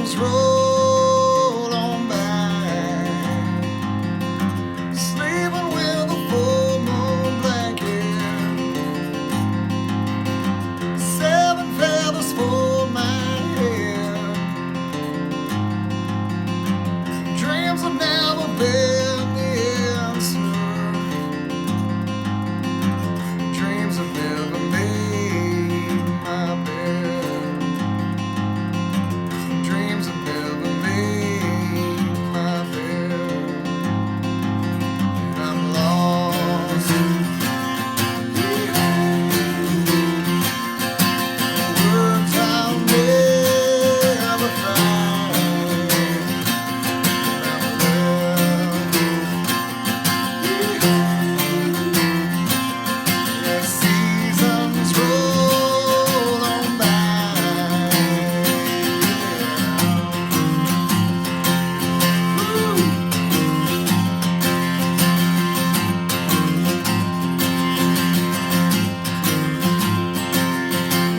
seasons roll on by, sleeping with a full moon blanket, 7 feathers for my head. Dreams have never been the answer. Dreams have never made my bed. Dreams have never made my bed. And I'm lost behind words I'll never find. And I'm left behind as seasons roll on by.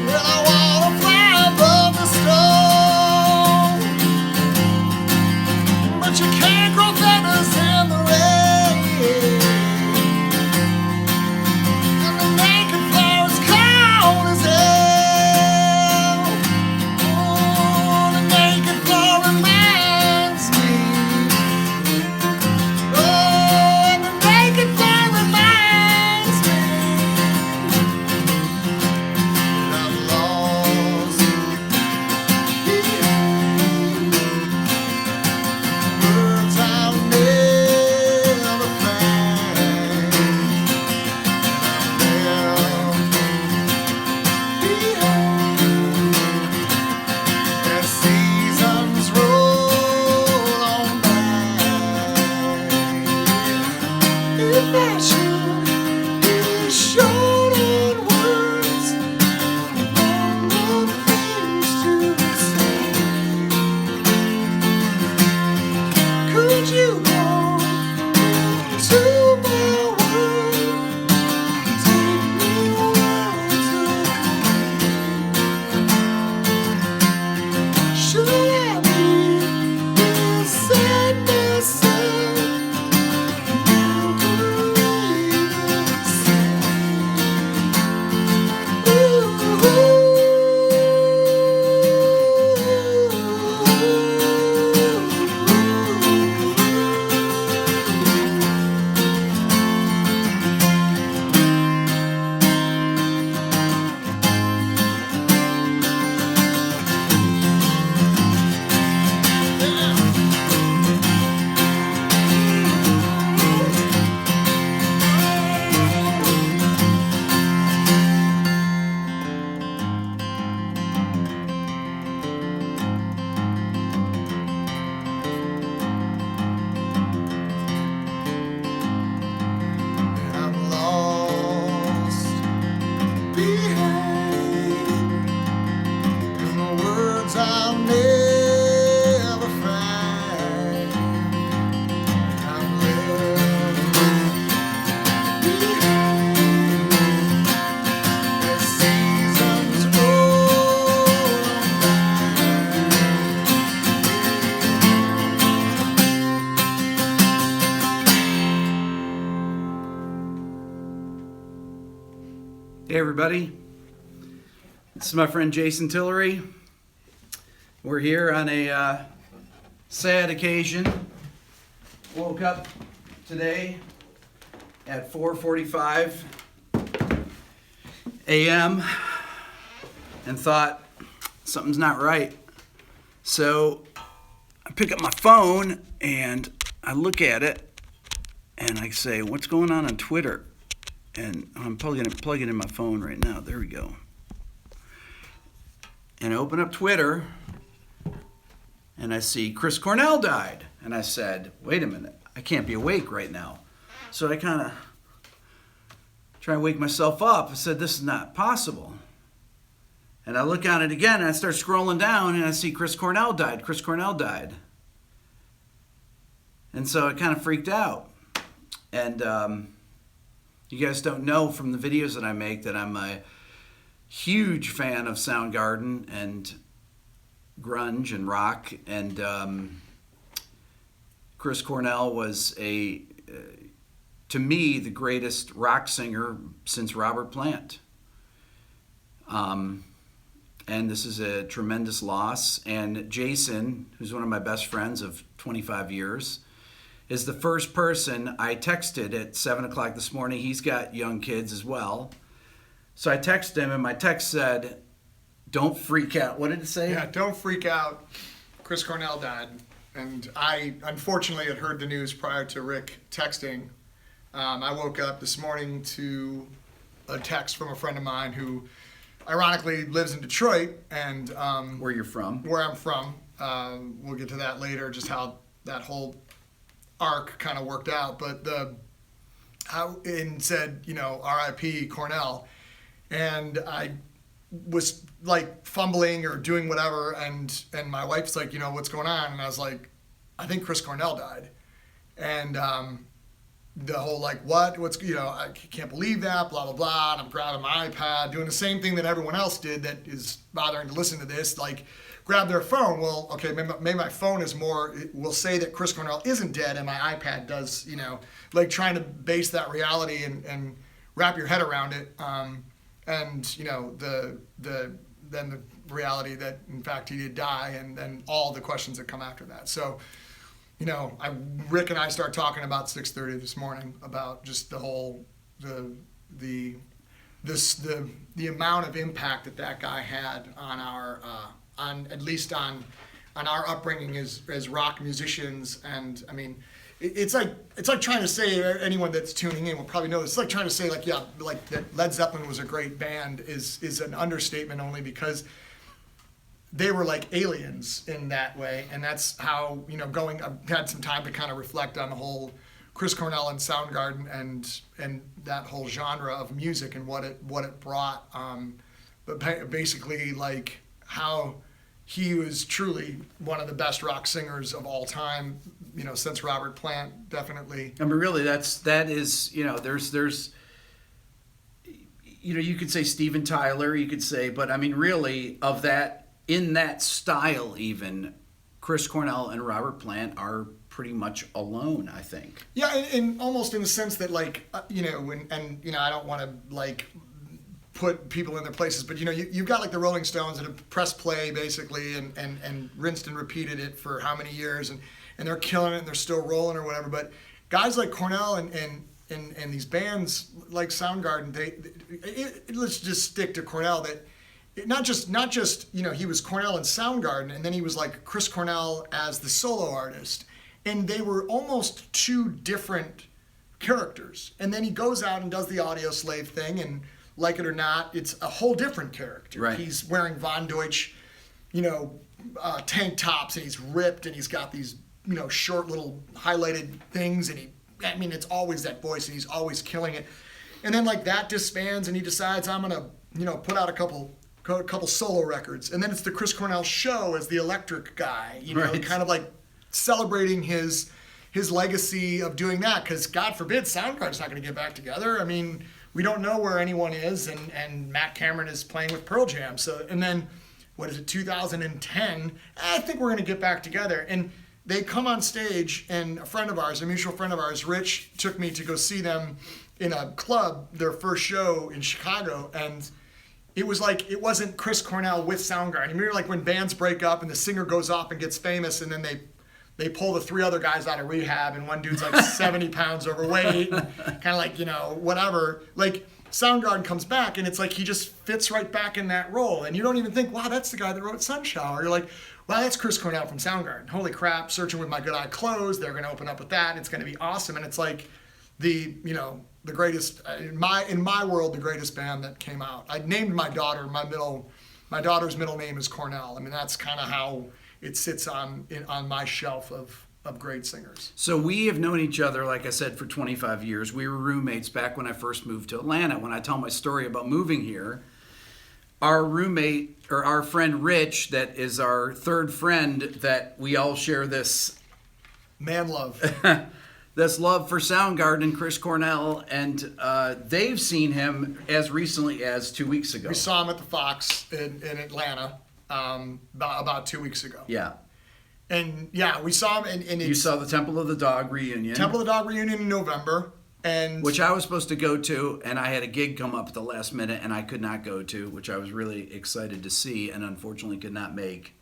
Well, I wanna fly above the storm, but you can't grow feathers in the rain. And the naked flower is cold as hell. Oh, the naked flower reminds me. Oh, and the naked flower reminds me that I'm lost behind words I'll never find. And I'm left behind as seasons roll on by. If I should be short on words, all the things to say, could you go to my world, take me worlds away? Should I be beside myself? You could even say, I'm lost behind in the words I'll never find. I'm left behind as seasons roll on by. Hey everybody, this is my friend Jason Tillery. We're here on a sad occasion. Woke up today at 4:45 a.m. and thought something's not right. So I pick up my phone and I look at it and I say, what's going on Twitter? And I'm plugging it in my phone right now. There we go. And I open up Twitter, and I see Chris Cornell died. And I said, wait a minute, I can't be awake right now. So I kind of try to wake myself up. I said, this is not possible. And I look on it again, and I start scrolling down, and I see Chris Cornell died. Chris Cornell died. And so I kind of freaked out. And you guys don't know from the videos that I make that I'm a huge fan of Soundgarden, and grunge and rock, and Chris Cornell was to me, the greatest rock singer since Robert Plant. And this is a tremendous loss. And Jason, who's one of my best friends of 25 years, is the first person I texted at 7 o'clock this morning. He's got young kids as well. So I texted him, and my text said, "Don't freak out." What did it say? Yeah, don't freak out. Chris Cornell died. And I, unfortunately, had heard the news prior to Rick texting. I woke up this morning to a text from a friend of mine who, ironically, lives in Detroit. And Where you're from? Where I'm from. We'll get to that later, just how that whole arc kind of worked out. But and said, R.I.P. Cornell. And I was like fumbling or doing whatever, and my wife's like, what's going on? And I was like, I think Chris Cornell died. And the whole like, what's I can't believe that, blah blah blah. And I'm grabbing my iPad, doing the same thing that everyone else did that is bothering to listen to this, like grab their phone. Well, okay, maybe my phone is more, it will say that Chris Cornell isn't dead, and my iPad does, like trying to base that reality and wrap your head around it. And then the reality that in fact he did die, and then all the questions that come after that. So, Rick and I start talking about 6:30 this morning about just the whole the amount of impact that guy had on our at least on our upbringing as rock musicians. And I mean, it's like trying to say, anyone that's tuning in will probably know this, it's like trying to say like that Led Zeppelin was a great band is an understatement, only because they were like aliens in that way. And that's how, I've had some time to kind of reflect on the whole Chris Cornell and Soundgarden and that whole genre of music and what it brought. But basically like how he was truly one of the best rock singers of all time, since Robert Plant, definitely. I mean, really, that is, there's, you could say Steven Tyler, you could say, but I mean, really, of that, in that style even, Chris Cornell and Robert Plant are pretty much alone, I think. Yeah, and almost in the sense that, like, I don't want to, like, put people in their places, but you've got like the Rolling Stones that have pressed play basically and rinsed and repeated it for how many years, and they're killing it and they're still rolling or whatever. But guys like Cornell and these bands like Soundgarden, let's just stick to Cornell. That not just he was Cornell and Soundgarden, and then he was like Chris Cornell as the solo artist, and they were almost two different characters. And then he goes out and does the Audio Slave thing, and like it or not, it's a whole different character. Right. He's wearing Von Deutsch, tank tops, and he's ripped, and he's got these, short little highlighted things, and it's always that voice, and he's always killing it. And then like that disbands, and he decides, I'm gonna, put out a couple solo records, and then it's the Chris Cornell show as the electric guy, Right. kind of like celebrating his legacy of doing that, because God forbid Soundgarden's not going to get back together. I mean, we don't know where anyone is, and Matt Cameron is playing with Pearl Jam. So, and then, 2010, I think we're going to get back together. And they come on stage, and a mutual friend of ours, Rich, took me to go see them in a club, their first show in Chicago, and it was like, it wasn't Chris Cornell with Soundgarden. You remember like when bands break up and the singer goes off and gets famous, and then they pull the three other guys out of rehab, and one dude's like 70 pounds overweight, kind of like, whatever. Like, Soundgarden comes back, and it's like he just fits right back in that role. And you don't even think, wow, that's the guy that wrote Sun Shower. You're like, wow, that's Chris Cornell from Soundgarden. Holy crap, Searching With My Good Eye Closed. They're going to open up with that. It's going to be awesome. And it's like the greatest, in my world, the greatest band that came out. I named my daughter, my daughter's middle name is Cornell. I mean, that's kind of how it sits on my shelf of great singers. So we have known each other, like I said, for 25 years. We were roommates back when I first moved to Atlanta. When I tell my story about moving here, our roommate, or our friend Rich, that is our third friend, that we all share this Man love. this love for Soundgarden and Chris Cornell, and they've seen him as recently as 2 weeks ago. We saw him at the Fox in Atlanta. about 2 weeks ago. Yeah. And yeah, we saw him, and You saw the Temple of the Dog reunion. Temple of the Dog reunion in November, and which I was supposed to go to, and I had a gig come up at the last minute, and I could not go to, which I was really excited to see, and unfortunately could not make.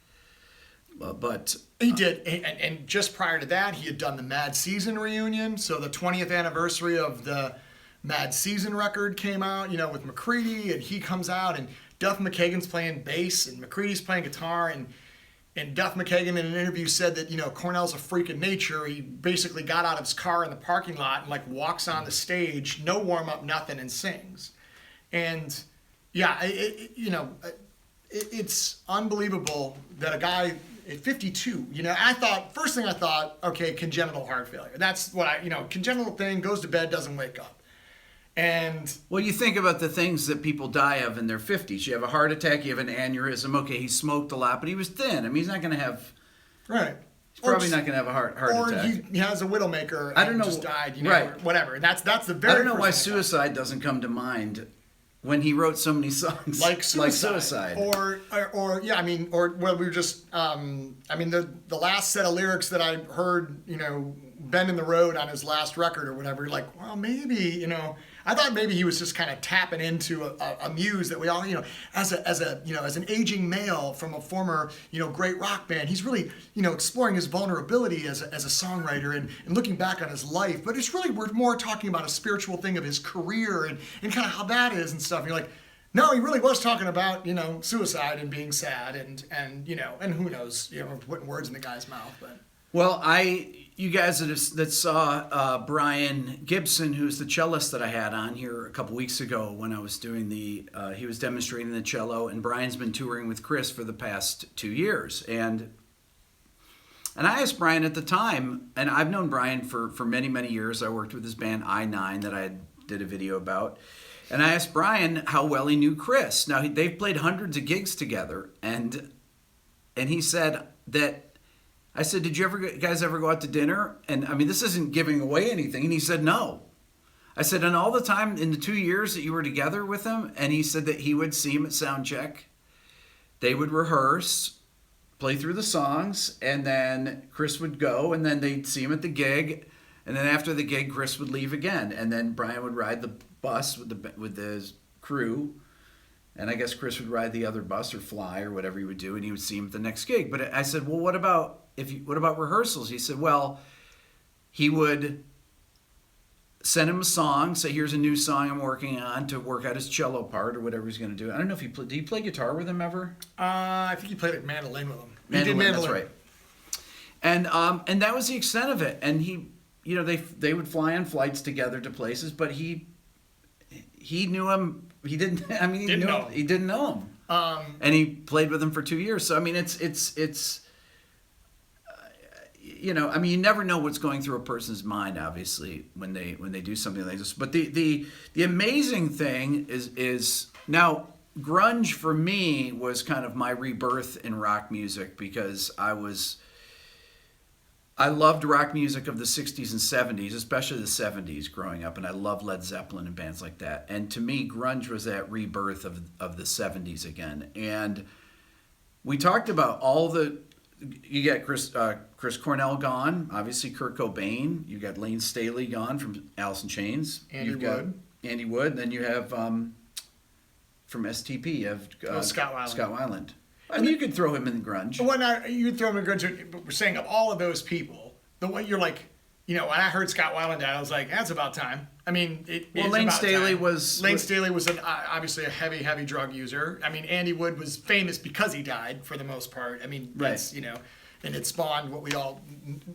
But he did, and just prior to that, he had done the Mad Season reunion. So the 20th anniversary of the Mad Season record came out, with McCready, and he comes out, and Duff McKagan's playing bass, and McCready's playing guitar, and Duff McKagan in an interview said that, Cornell's a freak of nature. He basically got out of his car in the parking lot and walks on the stage, no warm up, nothing, and sings. And yeah, it's unbelievable that a guy at 52, first thing I thought, okay, congenital heart failure. That's what congenital thing, goes to bed, doesn't wake up. And well, you think about the things that people die of in their 50s. You have a heart attack, you have an aneurysm. Okay, he smoked a lot, but he was thin. I mean, he's not going to have. Right. He's probably not going to have a heart attack. Or he has a widowmaker and I don't know, just died, right. or whatever. That's the very. I don't know first why thing suicide doesn't come to mind when he wrote so many songs like suicide. Or we were just the last set of lyrics that I heard, Bend in the Road on his last record or whatever, well, maybe, I thought maybe he was just kind of tapping into a muse that we all, as an aging male from a former, great rock band, he's really, exploring his vulnerability as a songwriter and looking back on his life. But it's really, we're more talking about a spiritual thing of his career and kind of how that is and stuff. And you're like, no, he really was talking about, suicide and being sad and who knows, putting words in the guy's mouth. But well, you guys that saw Brian Gibson, who's the cellist that I had on here a couple weeks ago when I was doing he was demonstrating the cello, and Brian's been touring with Chris for the past 2 years. And I asked Brian at the time, and I've known Brian for many, many years. I worked with his band I-9 that I did a video about. And I asked Brian how well he knew Chris. Now, they've played hundreds of gigs together, and he said that, I said, did you guys ever go out to dinner? And I mean, this isn't giving away anything. And he said, no. I said, and all the time in the 2 years that you were together with him, and he said that he would see him at sound check. They would rehearse, play through the songs, and then Chris would go, and then they'd see him at the gig. And then after the gig, Chris would leave again. And then Brian would ride the bus with his crew. And I guess Chris would ride the other bus or fly or whatever he would do, and he would see him at the next gig. But I said, well, what about rehearsals? He said, well, he would send him a song, say, here's a new song I'm working on to work out his cello part or whatever he's going to do. I don't know if did he play guitar with him ever? I think he played like mandolin with him. Mandolin, that's right. And that was the extent of it. And he, they would fly on flights together to places, but he knew him. He didn't. I mean, he didn't know him. And he played with him for 2 years. So I mean, it's. I mean, you never know what's going through a person's mind, obviously, when they do something like this. But the amazing thing is now grunge for me was kind of my rebirth in rock music, because I loved rock music of the 60s and 70s, especially the 70s growing up, and I loved Led Zeppelin and bands like that. And to me, grunge was that rebirth of the 70s again. And we talked about you got Chris Cornell gone, obviously Kurt Cobain, you got Lane Staley gone from Alice in Chains. Andy Wood, and then you have from STP, you have Scott Weiland. I mean, you could throw him in grunge. Well, you'd throw him in grunge, but we're saying of all of those people, the one you're like, when I heard Scott Weiland die, I was like, that's about time. I mean, Lane Staley was obviously a heavy drug user. I mean, Andy Wood was famous because he died for the most part. I mean, that's, and it spawned what we all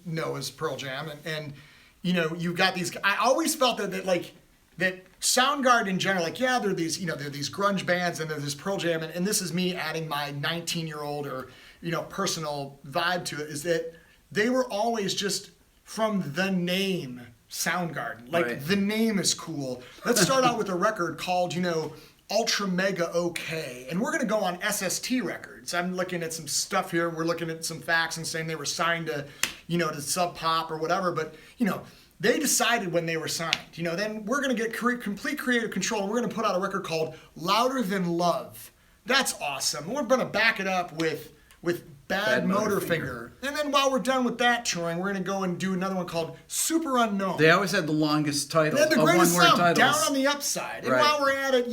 know as Pearl Jam. And you've got these, I always felt that Soundgarden in general, they're these grunge bands and there's this Pearl Jam, and this is me adding my 19-year-old or, personal vibe to it, is that they were always just from the name Soundgarden. Right. The name is cool. Let's start out with a record called, Ultra Mega OK. And we're going to go on SST Records. I'm looking at some stuff here. We're looking at some facts and saying they were signed to, to Sub Pop or whatever. But, they decided when they were signed, then we're going to get complete creative control. And we're going to put out a record called Louder Than Love. That's awesome. We're gonna back it up with Bad Motorfinger. And then while we're done with that touring, we're gonna go and do another one called Super Unknown. They always had the longest title. They had the greatest one-word sound, titles. Down on the Upside. And Right. while we're at it,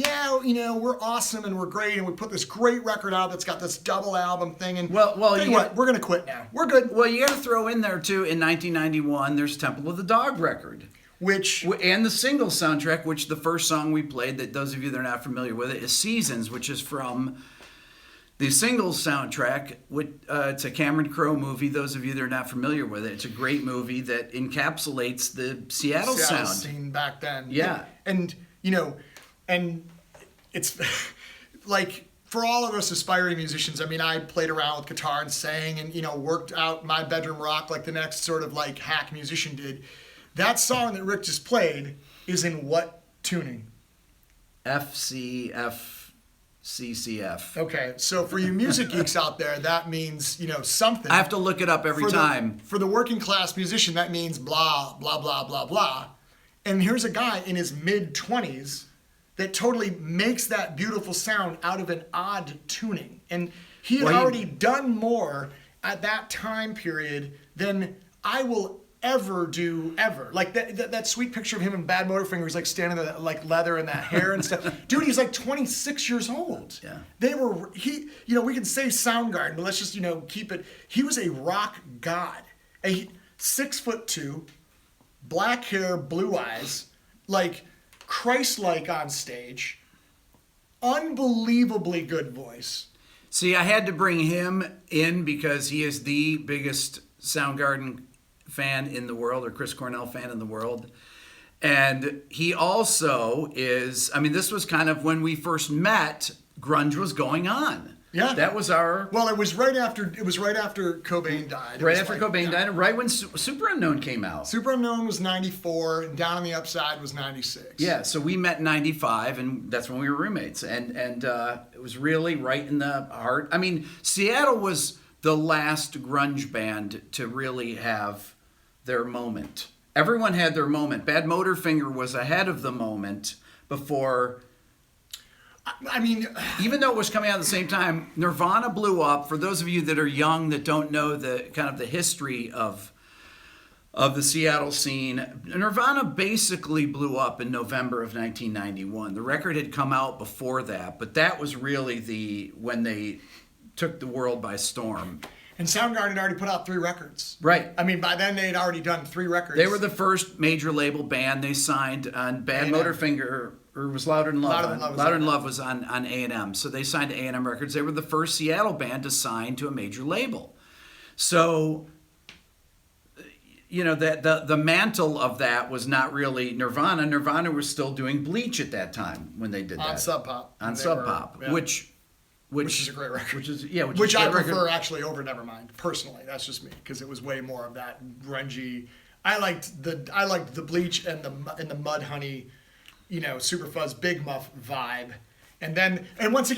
we're awesome and we're great, and we put this great record out that's got this double album thing. And Well, tell you you what, we're gonna quit now. We're good. Well, you got to throw in there too. In 1991, there's Temple of the Dog record. Which And the single soundtrack, which the first song we played, that those of you that are not familiar with it, is Seasons, which is from the singles soundtrack. It's a Cameron Crowe movie. Those of you that are not familiar with it, it's a great movie that encapsulates the Seattle sound. scene back then. Yeah. And it's like, for all of us aspiring musicians, I mean, I played around with guitar and sang and, worked out my bedroom rock like the next sort of like hack musician did. That song that Rick just played is in what tuning? FCF. Okay, so for you music geeks out there, that means, something. I have to look it up every time. For the working class musician, that means blah, blah, blah, blah, blah. And here's a guy in his mid-20s that totally makes that beautiful sound out of an odd tuning. And he had already done more at that time period than I will ever do ever. Like that sweet picture of him in Bad Motorfinger, he's like standing there, like leather and that hair and stuff. Dude, he's like 26 years old. Yeah. We can say Soundgarden, but let's just, keep it. He was a rock god. 6'2", black hair, blue eyes, like Christ-like on stage, unbelievably good voice. See, I had to bring him in because he is the biggest Soundgarden fan in the world, or Chris Cornell fan in the world. And he also is, this was kind of when we first met, grunge was going on. Yeah. That was our... Well, it was right after Cobain died. Right after Cobain died, and right when Super Unknown came out. Super Unknown was 94, and Down on the Upside was 96. Yeah, so we met in 95, and that's when we were roommates. And it was really right in the heart. Seattle was the last grunge band to really have their moment. Everyone had their moment. Bad Motorfinger was ahead of the moment before... even though it was coming out at the same time, Nirvana blew up. For those of you that are young that don't know the kind of the history of the Seattle scene, Nirvana basically blew up in November of 1991. The record had come out before that, but that was really when they took the world by storm. And Soundgarden had already put out 3 records. Right. By then they'd already done 3 records. They were the first major label band. They signed on Bad Motorfinger. Or was Louder Than Love. Louder Than Love was on A&M. So they signed to A&M Records. They were the first Seattle band to sign to a major label. So, the mantle of that was not really Nirvana. Nirvana was still doing Bleach at that time when they did that. On Sub Pop. On Sub Pop, yeah. which is a great record. Which I prefer actually over Nevermind, personally. That's just me, because it was way more of that grungy. I liked the Bleach and the Mudhoney, Super Fuzz Big Muff vibe. And then there was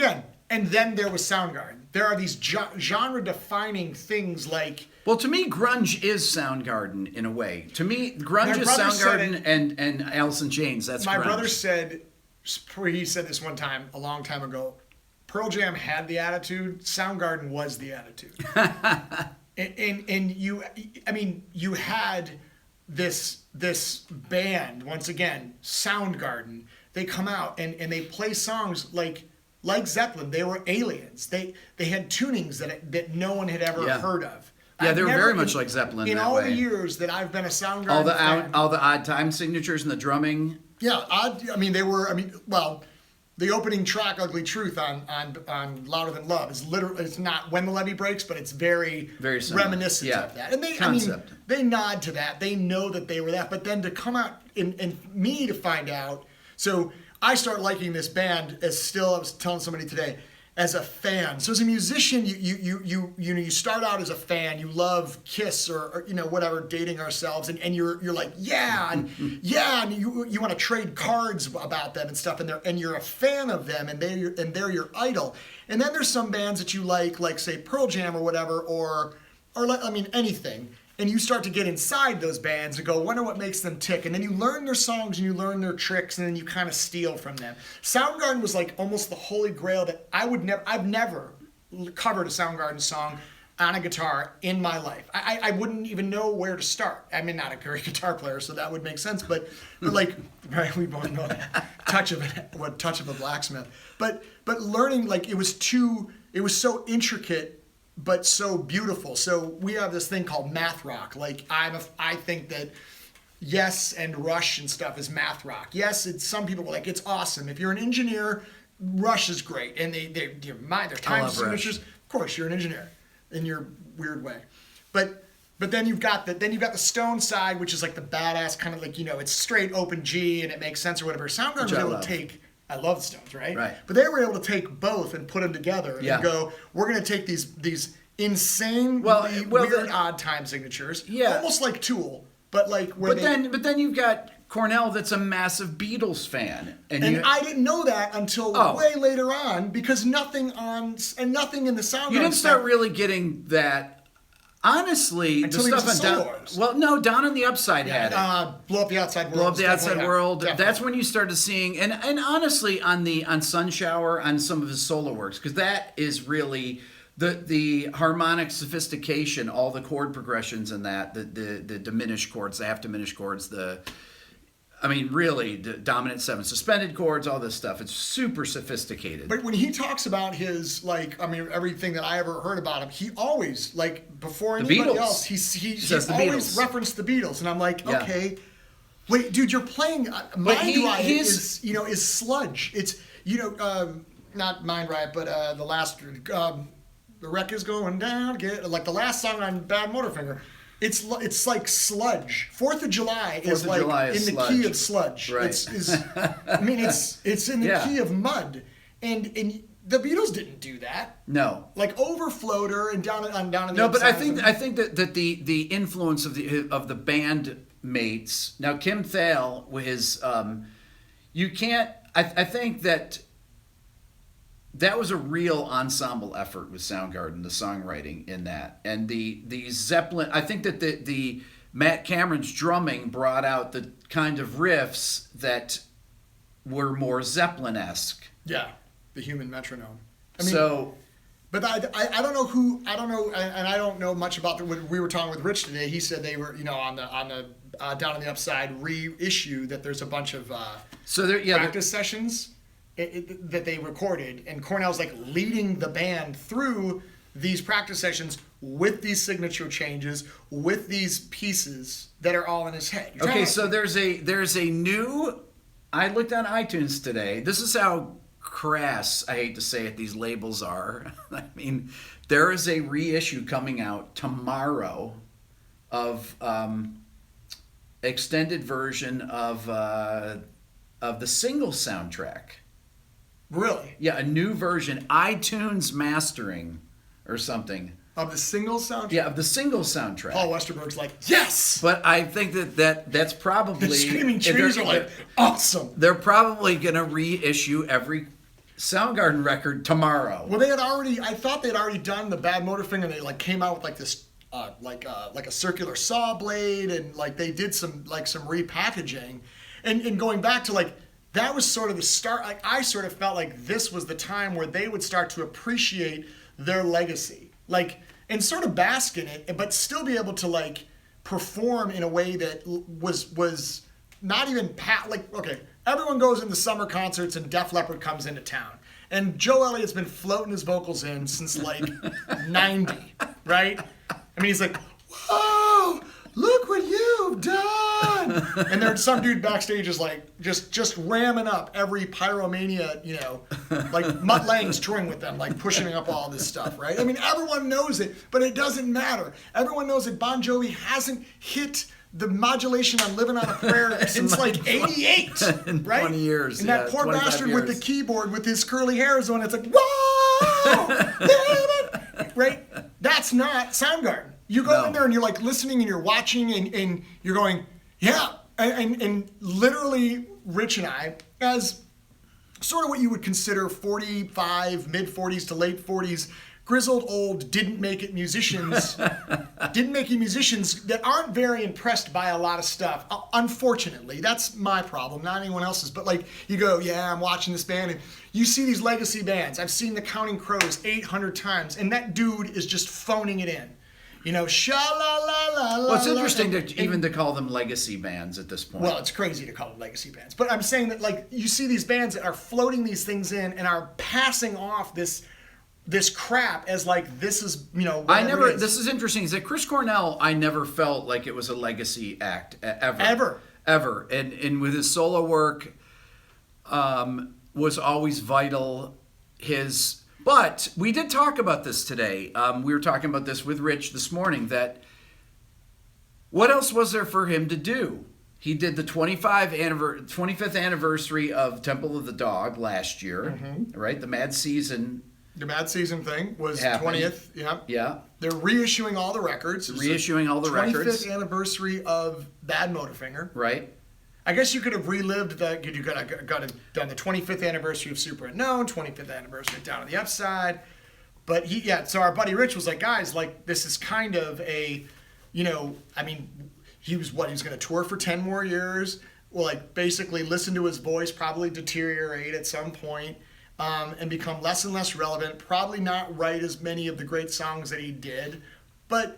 Soundgarden. There are these genre-defining things like... Well, to me, grunge is Soundgarden in a way. To me, grunge is Soundgarden and Alice in Chains. That's my grunge. brother said, he said this one time, a long time ago, Pearl Jam had the attitude, Soundgarden was the attitude. and you had this band, once again, Soundgarden. They come out and they play songs like Zeppelin. They were aliens. They had tunings that no one had ever heard of. Yeah, they were very much like Zeppelin in that all way. the years that I've been a Soundgarden fan. All the odd time signatures and the drumming. Yeah, the opening track, Ugly Truth, on Louder Than Love is literally, it's not When the Levee Breaks, but it's very reminiscent of that. And they nod to that. They know that they were that. But then to come out and me to find out, so I start liking this band I was telling somebody today, as a fan. So as a musician, you start out as a fan. You love Kiss or whatever, Dating Ourselves, and you're like and you want to trade cards about them and stuff, and you're a fan of them, and they're your idol. And then there's some bands that you like say Pearl Jam or whatever, or anything. and you start to get inside those bands and go, wonder what makes them tick. And then you learn their songs and you learn their tricks, and then you kind of steal from them. Soundgarden was like almost the holy grail that I've never covered a Soundgarden song on a guitar in my life. I wouldn't even know where to start. I mean, not a great guitar player, so that would make sense. But like, right, we both know that touch of a blacksmith. But learning, like, it was so intricate but so beautiful. So we have this thing called math rock. Like, I think that Yes and Rush and stuff is math rock. Yes, some people are like, it's awesome. If you're an engineer, Rush is great, and their time signatures. Of course, you're an engineer in your weird way, but then you've got the Stone side, which is like the badass kind of like, it's straight open G and it makes sense or whatever. Soundgarden was able to take. I love the Stones, right? Right. But they were able to take both and put them together and go, we're going to take these insane, weird odd time signatures, almost like Tool, but like where But then you've got Cornell that's a massive Beatles fan. And I didn't know that until way later on, because nothing in the Soundgarden You didn't start really getting that. Honestly, until the stuff on Down on the Upside had it. Blow Up the Outside World. Blow Up the Outside World. Definitely. That's when you started seeing, and honestly, on Sunshower, on some of his solo works, because that is really the harmonic sophistication, all the chord progressions in that, the diminished chords, the half diminished chords, really, the dominant seven suspended chords, all this stuff. It's super sophisticated. But when he talks about his, everything that I ever heard about him, he always, before anybody else, he always referenced the Beatles. And I'm like, okay, wait, dude, you're playing Mind Riot is sludge. It's, not Mind Riot, but the last, the wreck is going down, like the last song on Bad Motorfinger. It's like sludge. 4th of July is in the key of sludge. Right. It's in the key of mud, and the Beatles didn't do that. No. Like Overfloater and down in the No, but Upside. I think that the influence of the band mates. Now Kim Thale with his you can't. I think that was a real ensemble effort with Soundgarden, the songwriting in that. And the Zeppelin, I think that the Matt Cameron's drumming brought out the kind of riffs that were more Zeppelin-esque. Yeah, the human metronome. But I don't know, and I don't know much about what we were talking with Rich today. He said they were, on the Down on the Upside reissue, that there's a bunch of practice sessions that they recorded, and Cornell's like leading the band through these practice sessions with these signature changes, with these pieces that are all in his head. Okay, so there's a new. I looked on iTunes today. This is how crass, I hate to say it, these labels are. I mean, there is a reissue coming out tomorrow of extended version of the single soundtrack. Really? Yeah, a new version, iTunes mastering or something. Of the single soundtrack? Yeah, of the single soundtrack. Paul Westerberg's like, yes! But I think that's probably... The Screaming Trees are like, awesome! They're probably going to reissue every Soundgarden record tomorrow. Well, I thought they'd already done the Bad Motorfinger, and they came out with this, like a circular saw blade, and they did some repackaging. And going back to that was sort of the start. I sort of felt like this was the time where they would start to appreciate their legacy, and sort of bask in it, but still be able to perform in a way that was not even okay. Everyone goes into summer concerts and Def Leppard comes into town, and Joe Elliott's been floating his vocals in since 90, right? I mean, he's like, whoa, look what you've done. And there's some dude backstage is just ramming up every Pyromania, Mutt Lange's touring with them, pushing up all this stuff, right? I mean, everyone knows it, but it doesn't matter. Everyone knows that Bon Jovi hasn't hit the modulation on Living on a Prayer since 88, in right? 20 years. And that poor bastard with the keyboard with his curly hair is the one that's like, whoa, right? That's not Soundgarden. You go in there and you're listening and you're watching and you're going, yeah. And literally, Rich and I, as sort of what you would consider 45, mid 40s to late 40s grizzled old didn't make it musicians that aren't very impressed by a lot of stuff. Unfortunately, that's my problem, not anyone else's. But like you go, yeah, I'm watching this band, and you see these legacy bands. I've seen the Counting Crows 800 times, and that dude is just phoning it in. You know, sha la la la la. Well, it's interesting to call them legacy bands at this point. Well, it's crazy to call them legacy bands, but I'm saying that like you see these bands that are floating these things in and are passing off this crap as like this is, you know. This is interesting. Is that Chris Cornell? I never felt like it was a legacy act ever. And with his solo work, was always vital. But we did talk about this today. We were talking about this with Rich this morning, that what else was there for him to do? He did the 25th anniversary of Temple of the Dog last year, right? The Mad Season. The Mad Season thing was happened. 20th. Yeah. Yeah. They're reissuing all the records. Reissuing all the records. 25th anniversary of Bad Motorfinger. Right. I guess you could have relived that. You could have done the 25th anniversary of Super Unknown, 25th anniversary of Down on the Upside. But so our buddy Rich was like, guys, like this is kind of a, you know, I mean, he was going to tour for 10 more years. Well, like basically listen to his voice, probably deteriorate at some point, and become less and less relevant. Probably not write as many of the great songs that he did. But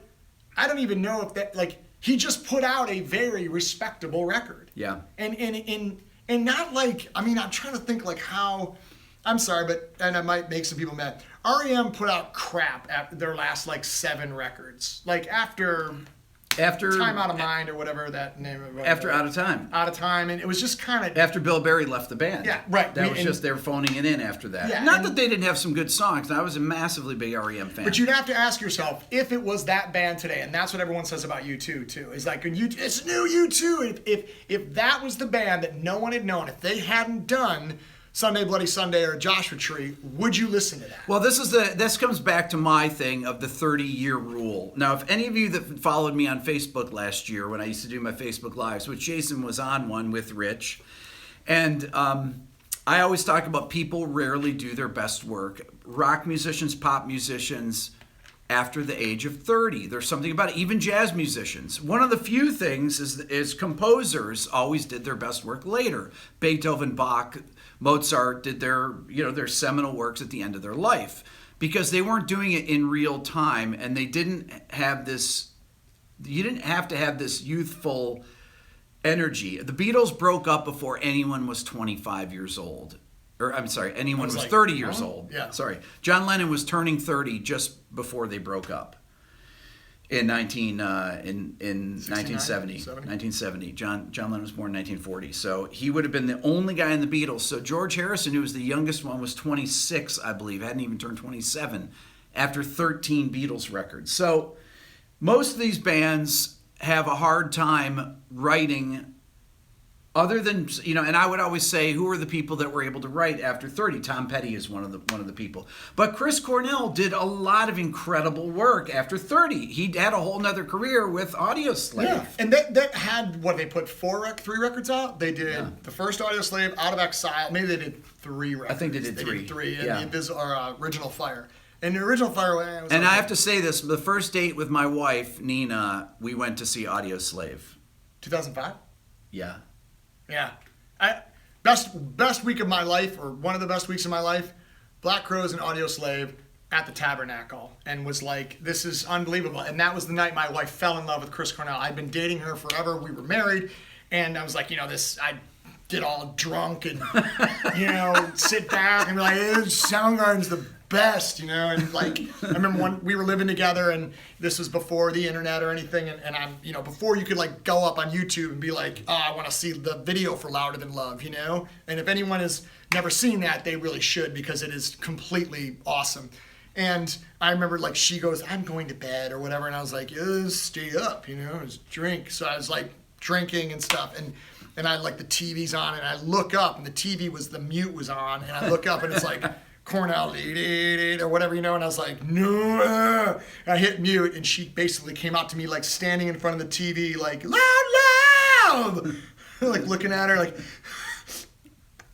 I don't even know if that, like, he just put out a very respectable record. Yeah. And not like, I mean, I'm trying to think like how, I'm sorry, but, and I might make some people mad. REM put out crap after their last like 7 records. Like after Time Out of Mind or whatever that name of it. After Out of Time. Out of Time, and it was just kind of. After Bill Berry left the band. Yeah, right. That was just they were phoning it in after that. Yeah, Not that they didn't have some good songs. I was a massively big REM fan. But you'd have to ask yourself, if it was that band today, and that's what everyone says about U2 too, is like, it's new U2. If that was the band that no one had known, if they hadn't done Sunday Bloody Sunday or Joshua Tree, would you listen to that? Well, this comes back to my thing of the 30-year rule. Now, if any of you that followed me on Facebook last year when I used to do my Facebook Lives, which Jason was on one with Rich, and I always talk about people rarely do their best work. Rock musicians, pop musicians, after the age of 30. There's something about it. Even jazz musicians. One of the few things is composers always did their best work later. Beethoven, Bach, Mozart did their seminal works at the end of their life because they weren't doing it in real time, and they didn't have this. You didn't have to have this youthful energy. The Beatles broke up before anyone was 25 years old. Or I'm sorry, anyone was like 30 years old. Yeah. Sorry. John Lennon was turning 30 just before they broke up. In 1970. 1970. John Lennon was born in 1940. So he would have been the only guy in the Beatles. So George Harrison, who was the youngest one, was 26, I believe. Hadn't even turned 27 after 13 Beatles records. So most of these bands have a hard time writing. Other than, and I would always say, who are the people that were able to write after 30? Tom Petty is one of the people. But Chris Cornell did a lot of incredible work after 30. He had a whole nother career with Audioslave. Yeah, and that had, they put 3 records out? They did the first Audioslave, Out of Exile. Maybe they did 3 records. I think they did 3. They did 3, and the Original Fire. And the Original Fire was... And I have to say this, the first date with my wife, Nina, we went to see Audioslave. 2005? Yeah. Yeah. Best week of my life, or one of the best weeks of my life, Black Crowes and Audioslave at the Tabernacle, and was like, this is unbelievable. And that was the night my wife fell in love with Chris Cornell. I'd been dating her forever. We were married, and I was like, I get all drunk and, sit back and be like, Soundgarden's the best, and like, I remember when we were living together, and this was before the internet or anything, and I'm, before you could like go up on YouTube and be like, oh, I want to see the video for Louder Than Love, and if anyone has never seen that, they really should, because it is completely awesome. And I remember like she goes, I'm going to bed or whatever, and I was like, stay up, just drink. So I was like drinking and stuff, and I like the TV's on, and I look up, and the mute was on, and I look up, and it's like Cornell, or whatever, and I was like, no. And I hit mute, and she basically came out to me, like, standing in front of the TV, like, loud! Like, looking at her, like,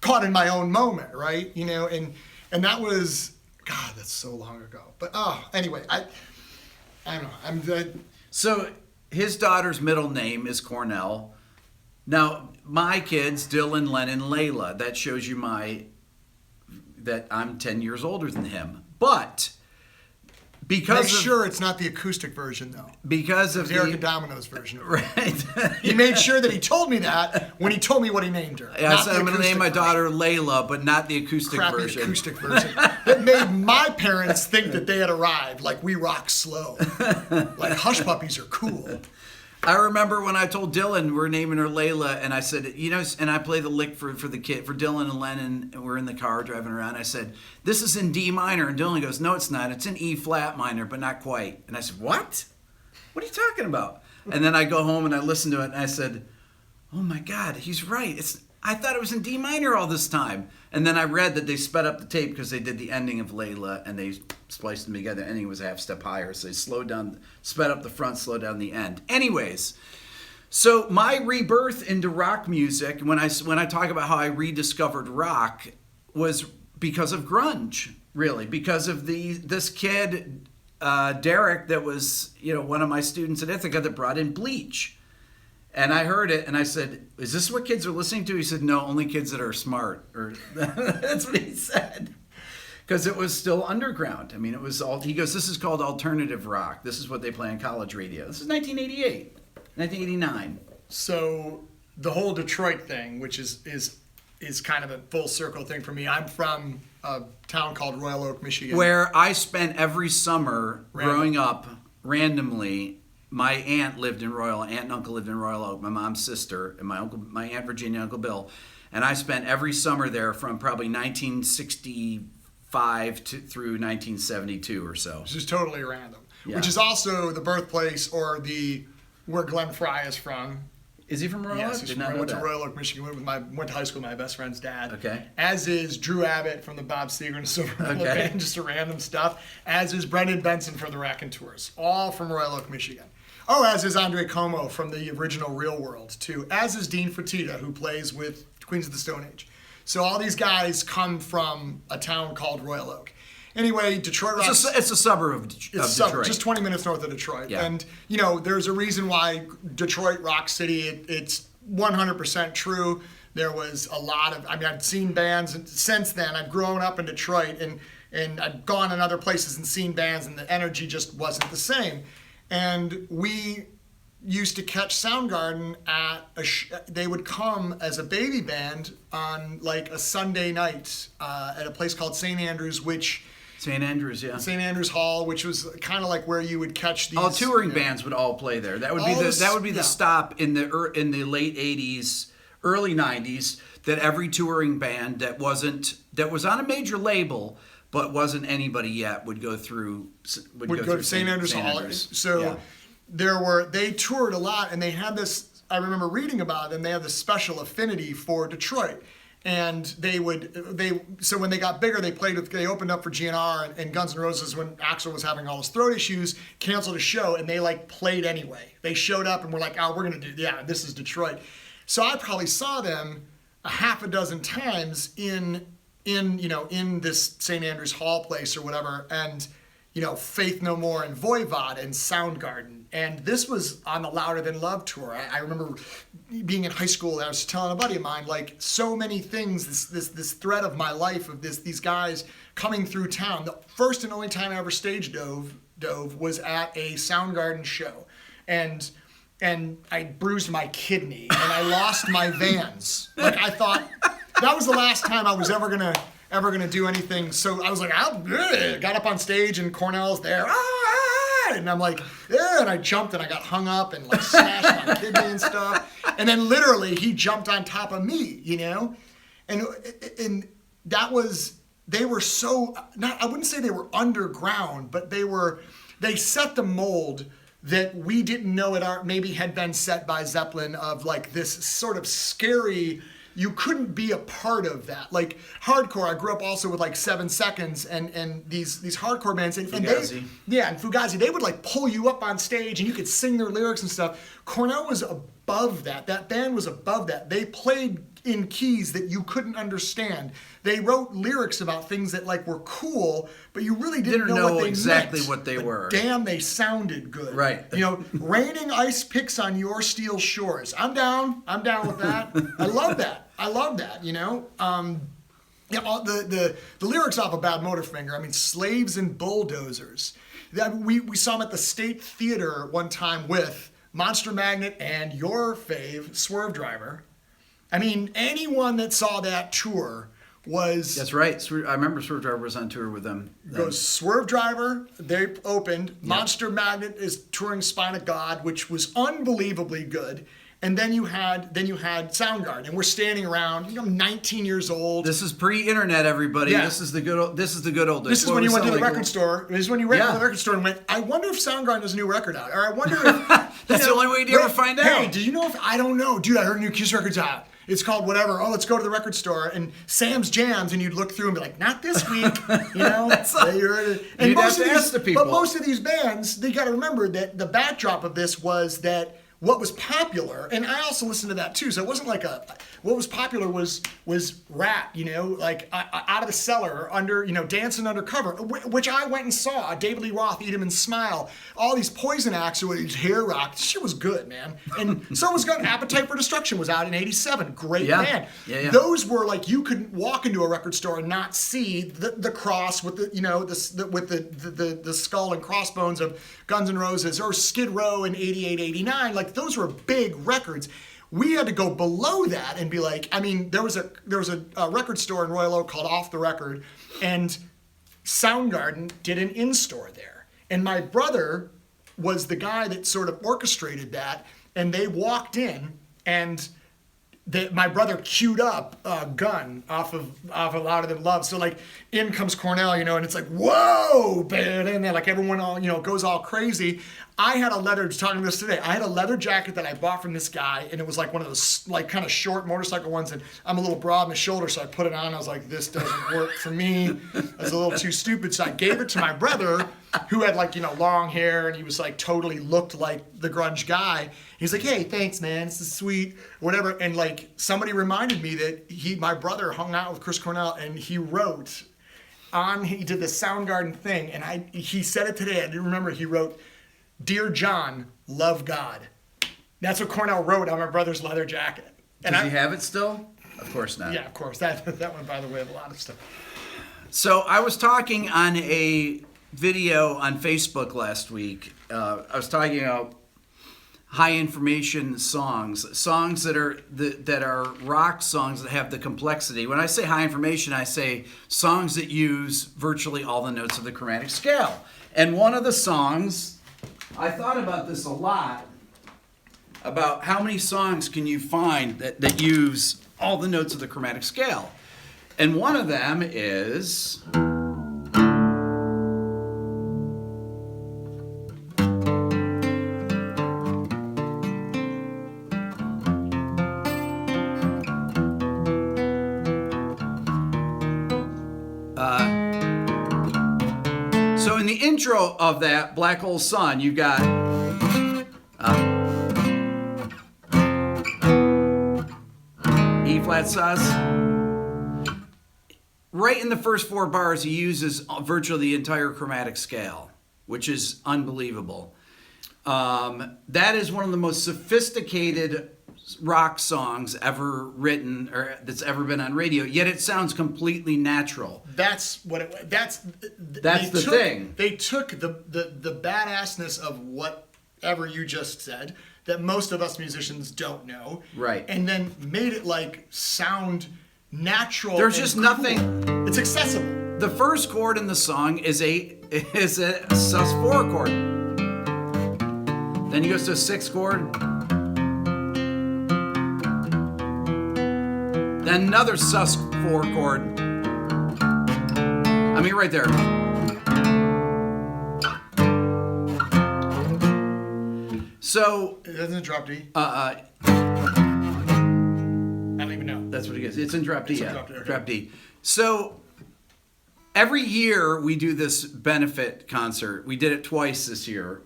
caught in my own moment, right? And that was God, that's so long ago. But anyway, I don't know. I'm good. So his daughter's middle name is Cornell. Now, my kids, Dylan, Lennon, Layla, that shows you that I'm 10 years older than him. But because Make sure it's not the acoustic version, though. Because of the Erica Domino's version. Right. He made sure that he told me that when he told me what he named her. Yeah, I said I'm going to name my daughter Layla, but not the acoustic Crappy version. acoustic version. That made my parents think that they had arrived, like we rock slow. Like Hush Puppies are cool. I remember when I told Dylan we're naming her Layla, and I said, and I play the lick for the kid, for Dylan and Lennon, and we're in the car driving around. I said, this is in D minor. And Dylan goes, no, it's not. It's in E flat minor, but not quite. And I said, what? What are you talking about? And then I go home and I listen to it, and I said, oh my God, he's right. I thought it was in D minor all this time. And then I read that they sped up the tape because they did the ending of Layla and they spliced them together. The ending was a half step higher. So they sped up the front, slowed down the end. Anyways, so my rebirth into rock music, when I talk about how I rediscovered rock, was because of grunge, really. Because of this kid, Derek, that was one of my students at Ithaca that brought in Bleach. And I heard it, and I said, is this what kids are listening to? He said, no, only kids that are smart. Or that's what he said. Because it was still underground. I mean, it was all, he goes, this is called alternative rock. This is what they play on college radio. This is 1988, 1989. So the whole Detroit thing, which is kind of a full circle thing for me. I'm from a town called Royal Oak, Michigan. Where I spent every summer growing up randomly. My aunt and uncle lived in Royal Oak, my mom's sister, and my Aunt Virginia, Uncle Bill. And I spent every summer there from probably 1965 through 1972 or so. Which is totally random. Yeah. Which is also the birthplace or where Glenn Fry is from. Is he from Royal Oak? Yes, he's from went to Royal Oak, Michigan. Went to high school with my best friend's dad. Okay. As is Drew Abbott from the Bob Seger and Silver Bullet Okay. Band, just a random stuff. As is Brendan Benson from the Raconteurs, all from Royal Oak, Michigan. Oh, as is Andre Como from the original Real World, too. As is Dean Fertitta, who plays with Queens of the Stone Age. So all these guys come from a town called Royal Oak. Anyway, Detroit Rock. It's a suburb of Detroit. Just 20 minutes north of Detroit. Yeah. And, there's a reason why Detroit Rock City, it's 100% true. There was a lot of, I've seen bands since then. I've grown up in Detroit and I've gone in other places and seen bands, and the energy just wasn't the same. And we used to catch Soundgarden at they would come as a baby band on like a Sunday night at a place called St. Andrews, St. Andrews, yeah. St. Andrews Hall, which was kind of like where you would catch these. All touring bands would all play there. That would be the stop in the late 80s, early 90s, that every touring band that was on a major label but wasn't anybody yet would go through to St. Andrews Hall. So they toured a lot, and they had this, I remember reading about them, they had this special affinity for Detroit. And so when they got bigger, they opened up for GNR and Guns N' Roses when Axl was having all his throat issues, canceled a show, and they played anyway. They showed up and were like, oh, we're going to this is Detroit. So I probably saw them a half a dozen times in this St. Andrews Hall place or whatever, and Faith No More and Voivod and Soundgarden. And this was on the Louder Than Love tour. I remember being in high school, and I was telling a buddy of mine, so many things, this thread of my life of these guys coming through town. The first and only time I ever stage dove was at a Soundgarden show. And I bruised my kidney, and I lost my Vans. I thought that was the last time I was ever gonna do anything. So I was like, got up on stage, and Cornell's there, and I'm like, and I jumped, and I got hung up and smashed my kidney and stuff. And then literally he jumped on top of me, and that was, they were so, I wouldn't say they were underground, but they set the mold that we didn't know maybe had been set by Zeppelin of this sort of scary, you couldn't be a part of that. Hardcore, I grew up also with 7 Seconds and these hardcore bands. And Fugazi. And Fugazi, they would pull you up on stage and you could sing their lyrics and stuff. Cornell was above that. That band was above that. They played in keys that you couldn't understand. They wrote lyrics about things that like were cool, but you really didn't know what they exactly meant. what they But were. Damn, they sounded good. Right. You know, raining ice picks on your steel shores. I'm down with that. I love that. You know. Yeah, the lyrics off of Bad Motorfinger. I mean, slaves and bulldozers. We saw them at the State Theater one time with Monster Magnet and your fave, Swerve Driver. I mean, anyone that saw that tour was... That's right. I remember Swerve Driver was on tour with them. Goes Swerve Driver, they opened. Yep. Monster Magnet is touring Spine of God, which was unbelievably good. And then you had Soundgarden, and we're standing around. You know, I'm 19 years old. This is pre-internet, everybody. Yeah. This is the good old days. This is when you went to the record store. This is when you went to the record store and went, I wonder if Soundgarden has a new record out. Or I wonder if... That's the only way to ever find out. Hey, do you know if... I don't know. Dude, I heard a new Kiss record's out. It's called whatever. Oh, let's go to the record store. And Sam's Jams, and you'd look through and be like, not this week. You know? You'd have to ask the people. But most of these bands, they got to remember that the backdrop of this was that what was popular, and I also listened to that too, so it wasn't like what was popular was rap, you know, like Out of the Cellar, under, you know, Dancing Undercover, which I went and saw, David Lee Roth, Eat 'Em and Smile, all these Poison acts with these hair rock, this shit was good, man. And so was good. Appetite for Destruction was out in '87, great band. Yeah. Those were like, you could walk into a record store and not see the cross with the, you know, with the skull and crossbones of Guns N' Roses, or Skid Row in '88, '89, like those were big records. We had to go below that and be like, I mean, there was a record store in Royal Oak called Off the Record, and Soundgarden did an in-store there. And my brother was the guy that sort of orchestrated that, and they walked in, and my brother queued up Gun off of Louder Than Love. So like, in comes Cornell, you know, and it's like, whoa, and then like everyone all, you know, goes all crazy. I had a leather, talking this today, I had a leather jacket that I bought from this guy, and it was like one of those like kind of short motorcycle ones, and I'm a little broad in the shoulder, so I put it on. I was like, this doesn't work for me. I was a little too stupid, so I gave it to my brother, who had like, you know, long hair, and he was like totally looked like the grunge guy. He's like, hey, thanks, man, this is sweet, whatever. And like, somebody reminded me that my brother hung out with Chris Cornell, and he wrote he did the Soundgarden thing, and he said it today, I didn't remember, he wrote, Dear John, love God. That's what Cornell wrote on my brother's leather jacket. And Does he have it still? Of course not. Yeah, of course. That went by the way of a lot of stuff. So I was talking on a video on Facebook last week. I was talking about high information songs that are rock songs that have the complexity. When I say high information, I say songs that use virtually all the notes of the chromatic scale. And one of the songs, I thought about this a lot, about how many songs can you find that use all the notes of the chromatic scale. And one of them is... So in the intro of that Black Hole Sun, you've got E flat sus. Right in the first 4 bars, he uses virtually the entire chromatic scale, which is unbelievable. That is one of the most sophisticated rock songs ever written, or that's ever been on radio, yet it sounds completely natural. That's what it. That's the thing. They took the badassness of whatever you just said that most of us musicians don't know, right? And then made it like sound natural. There's just cool. Nothing. It's accessible. The first chord in the song is a sus4 chord. Then he goes to a 6th chord. Then another sus4 chord. I mean, right there. So it doesn't drop D. I don't even know. That's what it is. It's in drop D. It's yeah. Drop D. Okay. Drop D. So every year we do this benefit concert. We did it twice this year.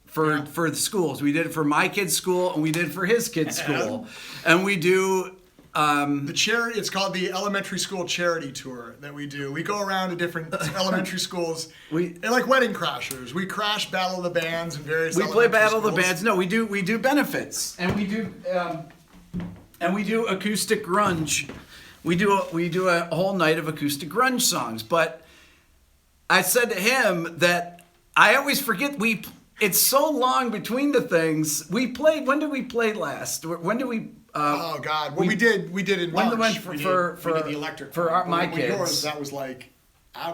For the schools. We did it for my kid's school and we did it for his kid's school. And we do The charity, it's called the Elementary School Charity Tour that we do. We go around to different elementary schools. They're like Wedding Crashers. We crash Battle of the Bands and various. We play Battle of the schools. Bands. No, we do benefits, and we do acoustic grunge. We do a whole night of acoustic grunge songs. But I said to him that I always forget it's so long between the things. We played. When did we play last? When did we? Oh God! Well, we did in when the March. one We for did the electric for one. my When kids. yours, that was like,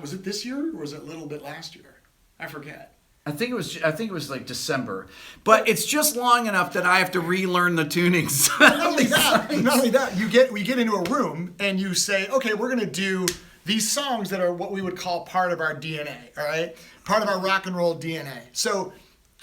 was it this year or was it a little bit last year? I forget. I think it was like December, but it's just long enough that I have to relearn the tunings. Not only that, we get into a room and you say, okay, we're gonna do these songs that are what we would call part of our DNA, all right, part of our rock and roll DNA. So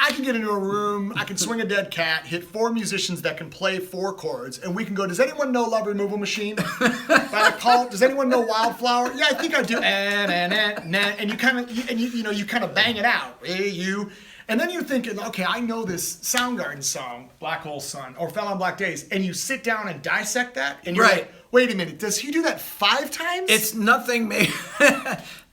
I can get into a room, I can swing a dead cat, hit 4 musicians that can play 4 chords, and we can go, does anyone know Love Removal Machine? By the Cult? Does anyone know Wildflower? Yeah, I think I do. And you kind of, you kind of bang it out. Hey, you. And then you're thinking, okay, I know this Soundgarden song, Black Hole Sun, or Fell on Black Days, and you sit down and dissect that, and you're like, wait a minute, does he do that 5 times? It's nothing.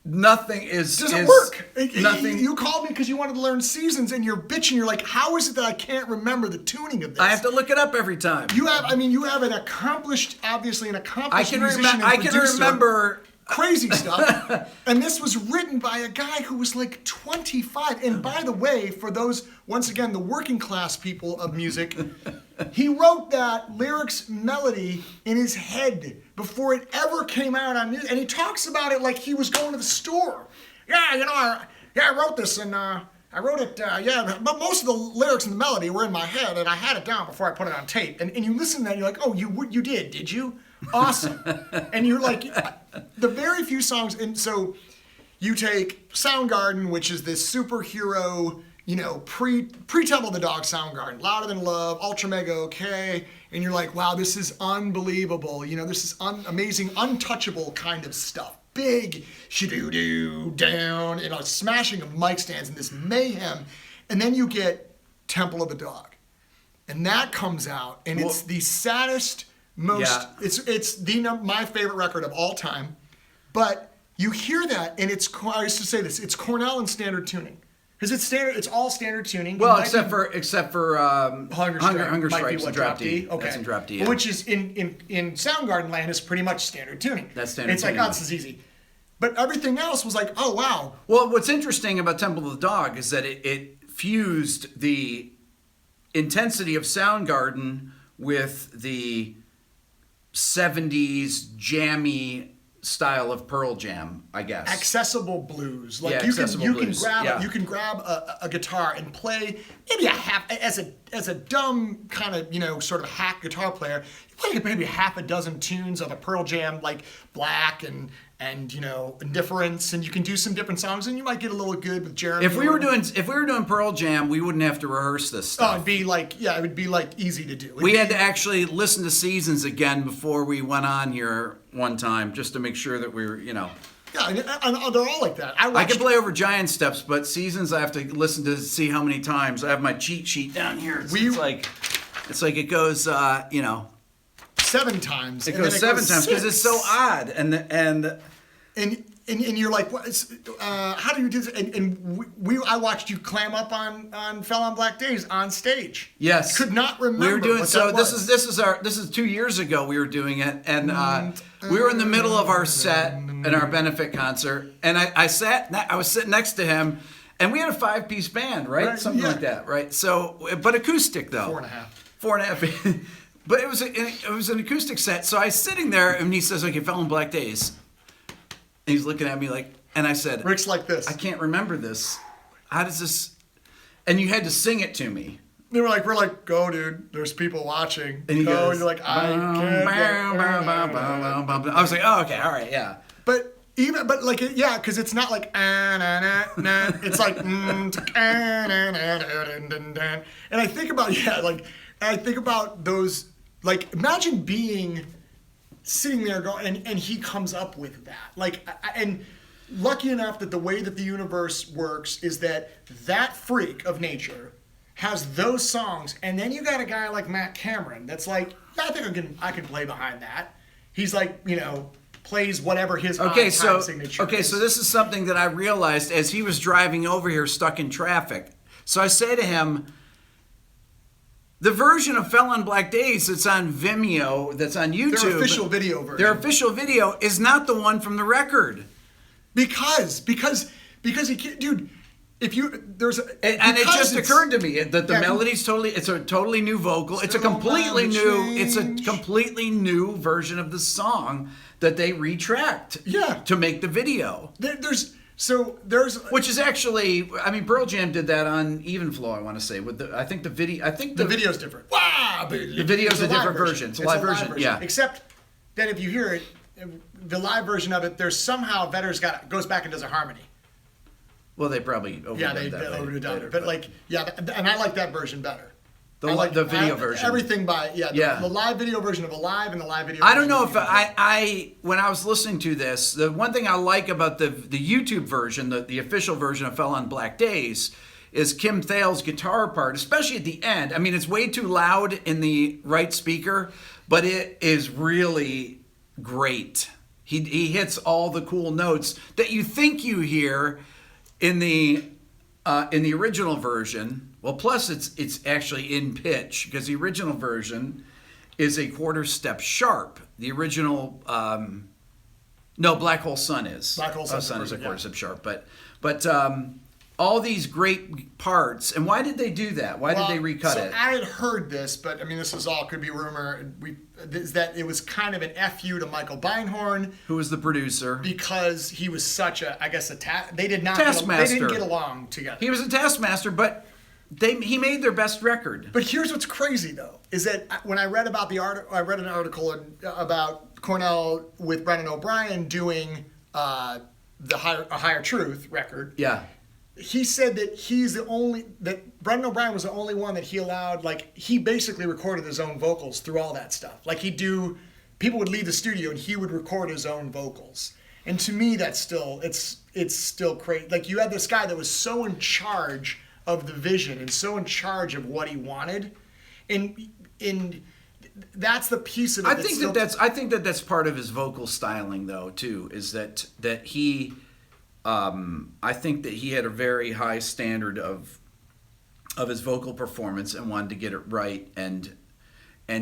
Nothing is. Doesn't work. Nothing. You called me because you wanted to learn Seasons, and you're bitching. You're like, how is it that I can't remember the tuning of this? I have to look it up every time. You have obviously an accomplished musician I and can producer. remember Crazy stuff. And this was written by a guy who was like 25. And by the way, for those, once again, the working class people of music, he wrote that lyrics melody in his head before it ever came out on music. And he talks about it like he was going to the store. Yeah, I wrote this and I wrote it, but most of the lyrics and the melody were in my head and I had it down before I put it on tape. And you listen to that and you're like, oh, you did you? Awesome. And you're like, the very few songs, and so you take Soundgarden, which is this superhero, pre-Temple of the Dog Soundgarden, Louder Than Love, Ultra Mega OK, and you're like, wow, this is unbelievable. This is amazing, untouchable kind of stuff. Big, shadoo-doo, down, smashing of mic stands and this mayhem. And then you get Temple of the Dog. And that comes out, and it's the saddest, it's my favorite record of all time. But you hear that, and I used to say this, it's Cornell in standard tuning. Because it's all standard tuning. Well, except for Hunger Strikes and Drop D. Okay. That's in Drop D. Yeah. Which is in Soundgarden land is pretty much standard tuning. That's standard It's tuning. like, oh, this is easy. But everything else was like, oh, wow. Well, what's interesting about Temple of the Dog is that it fused the intensity of Soundgarden with the 70s jammy style of Pearl Jam, I guess. Accessible blues. Like accessible blues. You can grab a guitar and play maybe a half as a dumb kind of sort of hack guitar player. You play maybe half a dozen tunes of a Pearl Jam like Black and Indifference, and you can do some different songs, and you might get a little good with Jeremy. If we were doing Pearl Jam, we wouldn't have to rehearse this stuff. Oh, it would be like easy to do. We had to actually listen to Seasons again before we went on here one time, just to make sure that we were, Yeah, and they're all like that. I can play over Giant Steps, but Seasons I have to listen to see how many times. I have my cheat sheet down here. It's like it goes, 7 times. It goes 7 times because it's so odd, and you're like, how do you do this? And I watched you clam up on Fell on Black Days on stage. Yes, could not remember. We were doing what so. That was. This is 2 years ago. We were doing it, and we were in the middle of our set in our benefit concert, and I was sitting next to him, and we had a 5-piece band, right? Something like that, right? So, but acoustic though. 4.5. But it was an acoustic set. So I was sitting there, and he says, "Okay, Fell on Black Days." And he's looking at me like, and I said, Rick's like this. I can't remember this. How does this? And you had to sing it to me. We're like, go, dude. There's people watching. And he go. goes, You're like, I can't. I was like, oh, okay, all right, yeah. But because it's not like it's like and I think about those. Like, imagine being sitting there going, and he comes up with that. And lucky enough that the way that the universe works is that freak of nature has those songs, and then you got a guy like Matt Cameron that's like, yeah, I think I can play behind that. He's like, plays whatever his Okay, time signature is. so this is something that I realized as he was driving over here stuck in traffic. So I say to him, the version of Fell on Black Days that's on Vimeo, that's on YouTube. Their official video version. Their official video is not the one from the record. Because he can't, dude. If you there's a, and it just occurred to me that the melody's it's a totally new vocal. It's a completely new version of the song that they retracked. Yeah. To make the video. There's which is actually, I mean, Pearl Jam did that on Even Flow. I want to say with the video's different. Wow, the video's a different version. It's a live version. Yeah. Except that if you hear it, the live version of it, there's somehow Vedder's goes back and does a harmony. Well, they probably overdid that. Overdid it. But and I like that version better. The video version. Everything the live video version of Alive and the live video. I don't know if when I was listening to this, the one thing I like about the YouTube version, the official version of Fell on Black Days, is Kim Thayil's guitar part, especially at the end. I mean, it's way too loud in the right speaker, but it is really great. He hits all the cool notes that you think you hear in the original version. Well, plus it's actually in pitch because the original version is a quarter step sharp. The original, Black Hole Sun is. Black Hole Sun is a quarter step sharp. But all these great parts. And why did they do that? Why did they recut it? I had heard this, but I mean, this is all could be rumor. Is that it was kind of an FU to Michael Beinhorn, who was the producer, because he was such a, I guess, they did not. Taskmaster. They didn't get along together. He was a taskmaster, but he made their best record. But here's what's crazy though, is that when I read about the article, I read an article about Cornell with Brendan O'Brien doing a Higher Truth record. Yeah. He said that Brendan O'Brien was the only one that he allowed, he basically recorded his own vocals through all that stuff. People would leave the studio and he would record his own vocals. And to me, that's still, it's still crazy. You had this guy that was so in charge of the vision and so in charge of what he wanted. And that's the piece of it. I think that's part of his vocal styling though, too, is that he, I think that he had a very high standard of his vocal performance and wanted to get it right, and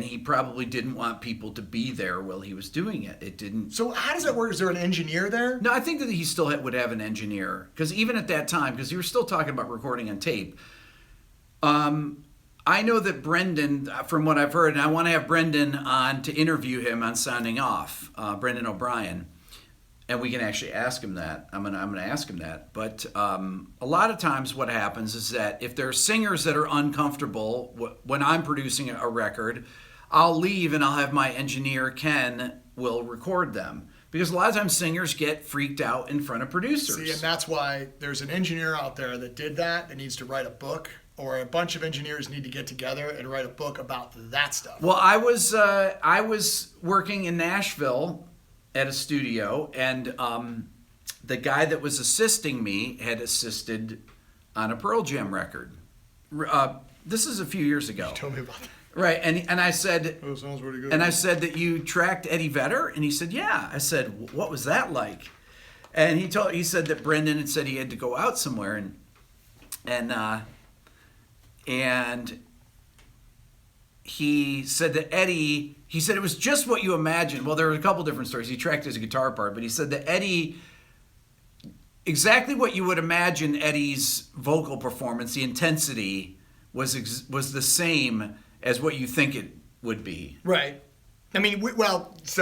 he probably didn't want people to be there while he was doing it. It didn't. So how does that work? Is there an engineer there? No, I think that he still would have an engineer, because even at that time, because you were still talking about recording on tape. I know that Brendan, from what I've heard, and I want to have Brendan on to interview him on Sounding Off, Brendan O'Brien. And we can actually ask him that. I'm gonna ask him that. But a lot of times what happens is that if there are singers that are uncomfortable when I'm producing a record, I'll leave and I'll have my engineer, Ken, will record them. Because a lot of times singers get freaked out in front of producers. See, and that's why there's an engineer out there that did that needs to write a book, or a bunch of engineers need to get together and write a book about that stuff. Well, I was working in Nashville at a studio, and the guy that was assisting me had assisted on a Pearl Jam record. This is a few years ago. You told me about that. Right, and I said, oh, sounds pretty good. And I said that you tracked Eddie Vedder, and he said, yeah. I said, what was that like? And he said that Brendan had said he had to go out somewhere, and he said that Eddie, he said it was just what you imagined. Well, there were a couple different stories. He tracked his guitar part, but he said that Eddie, exactly what you would imagine Eddie's vocal performance, the intensity was the same as what you think it would be. Right. I mean, we talked,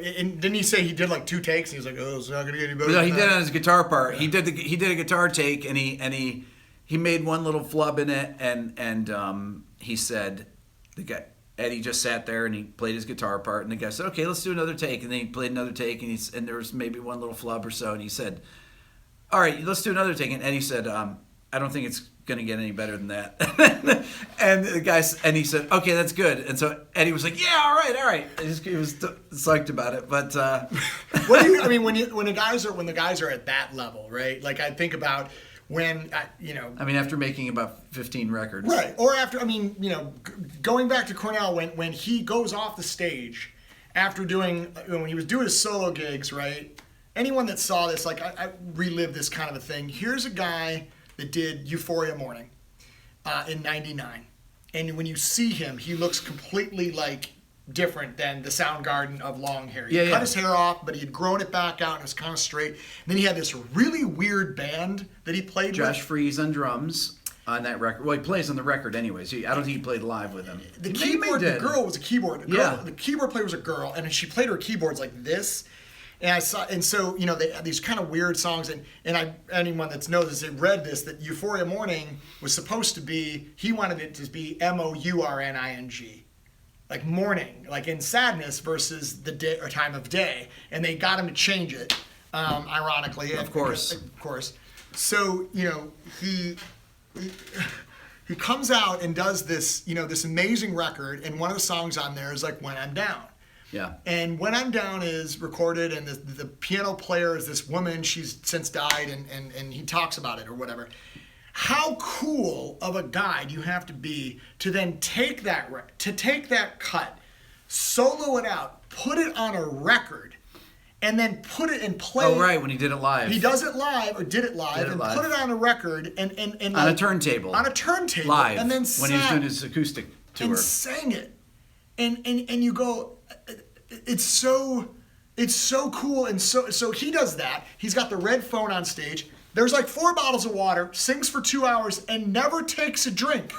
and didn't he say he did 2 takes? And he was like, "Oh, it's not gonna get any better." No, he did it on his guitar part. Yeah. He did a guitar take, and he made one little flub in it, and he said, the guy Eddie just sat there and he played his guitar part, and the guy said, "Okay, let's do another take," and then he played another take, and there was maybe one little flub or so, and he said, "All right, let's do another take," and Eddie said, "I don't think it's gonna get any better than that." And the guy, and he said, "Okay, that's good." And so Eddie was like, "Yeah, all right." He was psyched about it, but what do you? I mean, when the guys are at that level, right? I think about when I mean, after making about 15 records. right, or after going back to Cornell when he goes off the stage after when he was doing his solo gigs, right? Anyone that saw this, like I relived this kind of a thing. Here's a guy that did Euphoria Morning in '99, and when you see him, he looks completely like different than the Soundgarden of long hair. He cut his hair off, but he had grown it back out and it was kind of straight. And then he had this really weird band that he played Josh with. Freese on drums on that record. Well, he plays on the record anyways. I don't think he played live with him. The girl was a keyboard. The keyboard player was a girl, and she played her keyboards like this. And so they had these kind of weird songs, and anyone that knows this, they read this, that Euphoria Morning was supposed to be, he wanted it to be MOURNING. Like morning, like in sadness versus the day or time of day, and they got him to change it, ironically. Of course. Of course. So he comes out and does this this amazing record, and one of the songs on there is like "When I'm Down." Yeah. And "When I'm Down" is recorded, and the piano player is this woman. She's since died, and he talks about it or whatever. How cool of a guy do you have to be to then take that cut, solo it out, put it on a record, and then put it and play. Oh, right, when he did it live. He does it live, or did it live, put it on a record, and on a turntable. On a turntable. Live. And then when he was doing his acoustic tour. And sang it. And you go, it's so cool. And so he does that. He's got the red phone on stage. There's like 4 bottles of water, sings for 2 hours, and never takes a drink.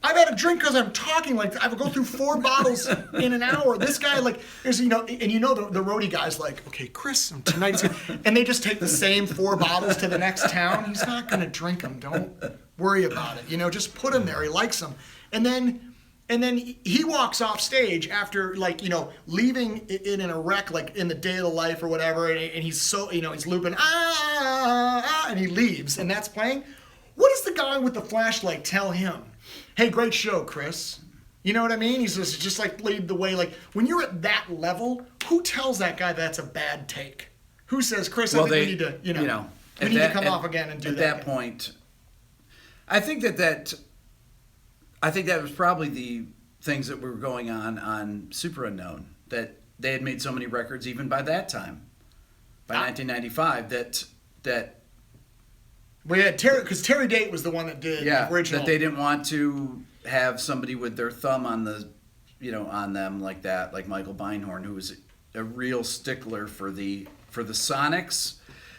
I've had a drink because I'm talking like I would go through 4 bottles in an hour. This guy is the roadie guy's like, okay, Chris, tonight's and they just take the same 4 bottles to the next town. He's not gonna drink them. Don't worry about it. Just put him there. He likes them, and then he walks off stage after leaving in a wreck, like in the Day of the Life or whatever, and he's so he's looping and he leaves, and that's playing. What does the guy with the flashlight tell him? Hey, great show, Chris. You know what I mean? He's just like lead the way. Like when you're at that level, who tells that guy that's a bad take? Who says, Chris, I think we need to we need to come off again and do that. At that point, I think that was probably the things that were going on Super Unknown, that they had made so many records even by that time, by 1995, that we had Terry, because Terry Date was the one that did the original. That they didn't want to have somebody with their thumb on the, on them like that, like Michael Beinhorn, who was a real stickler for the Sonics.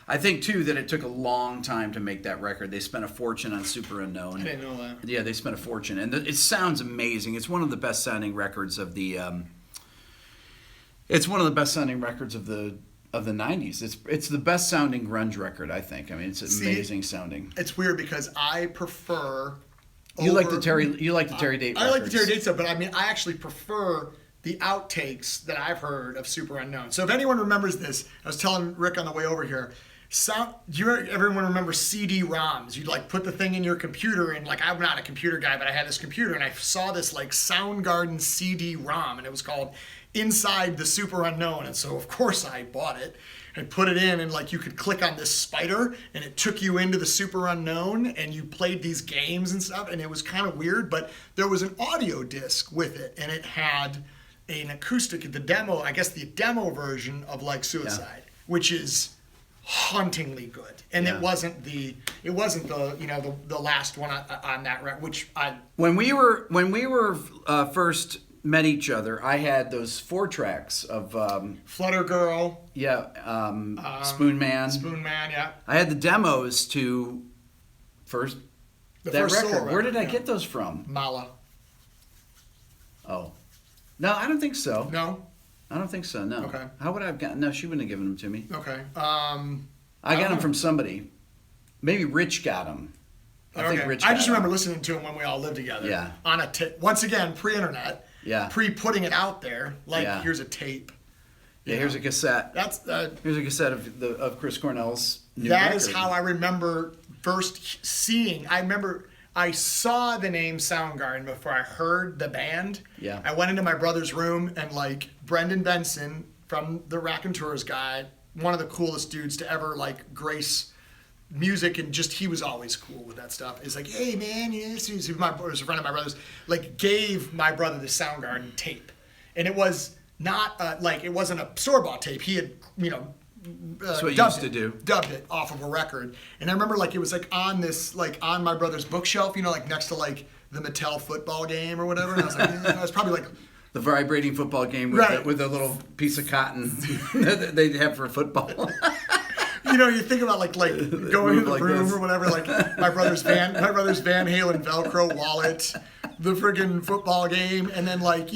I think, too, that it took a long time to make that record. They spent a fortune on Super Unknown. I didn't know that. Yeah, they spent a fortune. And it sounds amazing. It's one of the best-sounding records of the... it's one of the best-sounding records of the 90s. It's the best-sounding grunge record, I think. I mean, it's amazing sounding. It's weird because I prefer... You like the Terry Date records. I like the Terry Date stuff, but I mean, I actually prefer the outtakes that I've heard of Super Unknown. So if anyone remembers this, I was telling Rick on the way over here, everyone remember CD-ROMs? You'd put the thing in your computer, and I'm not a computer guy, but I had this computer, and I saw this Soundgarden CD-ROM, and it was called Inside the Super Unknown. And so of course I bought it and put it in, and you could click on this spider, and it took you into the Super Unknown, and you played these games and stuff, and it was kind of weird, but there was an audio disc with it, and it had an acoustic, the demo version of Suicide, which is hauntingly good, and it wasn't the last one on that record, which when we were first met each other, I had those 4 tracks of Flutter Girl, Spoon Man, yeah. I had the demos to that record. Where did I get those from? Mala. Oh, no, I don't think so. No. I don't think so, no. Okay. How would I have gotten... No, she wouldn't have given them to me. Okay. I got them from somebody. Maybe Rich got them. I think Rich got I just remember listening to them when we all lived together. Yeah. On a tape. Once again, pre-internet. Yeah. Pre-putting it out there. Here's a tape. Yeah, here's a cassette. Here's a cassette of Chris Cornell's new record. That is how I remember first seeing... I remember... I saw the name Soundgarden before I heard the band. Yeah. I went into my brother's room, and Brendan Benson from the Raconteurs guy, one of the coolest dudes to ever grace music, and just he was always cool with that stuff. It's like, hey man, this is was a friend of my brother's. Like gave my brother the Soundgarden tape, and it was not like it wasn't a store-bought tape. He had That's what you used to do. Dubbed it off of a record, and I remember like it was like on this like on my brother's bookshelf, like next to like the Mattel football game or whatever. And I was like, I was probably like. The vibrating football game with a little piece of cotton that they'd have for football. You think about like going to the room or whatever, like my brother's Van Halen Velcro wallet, the friggin' football game, and then like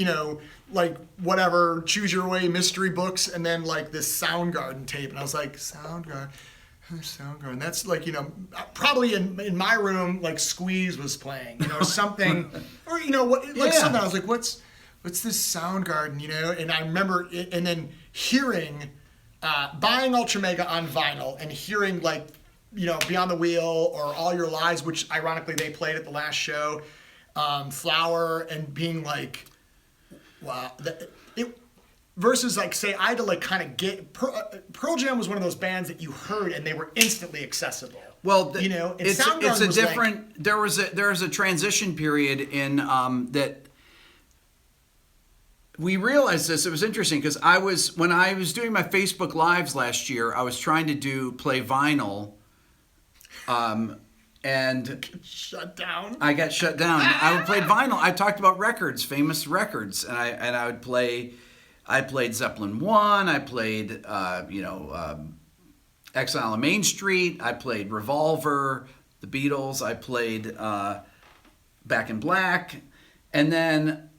whatever Choose Your Way mystery books, and then like this Soundgarden tape, and I was like, Soundgarden. That's like probably in my room like Squeeze was playing, something, or something. I was like, what's this Soundgarden, And I remember it, and then hearing, buying Ultra Mega on vinyl and hearing like, Beyond the Wheel or All Your Lies, which ironically they played at the last show, Flower, and being like, wow, versus like say I had to like kind of get Pearl Jam was one of those bands that you heard and they were instantly accessible. Well, and it's Soundgarden a was different. Like, there was a transition period in that. We realized this. It was interesting because when I was doing my Facebook Lives last year, I was trying to play vinyl, and shut down. I got shut down. I would play vinyl. I talked about records, famous records, and I would play. I played Zeppelin 1. I played Exile on Main Street. I played Revolver, the Beatles. I played Back in Black, and then.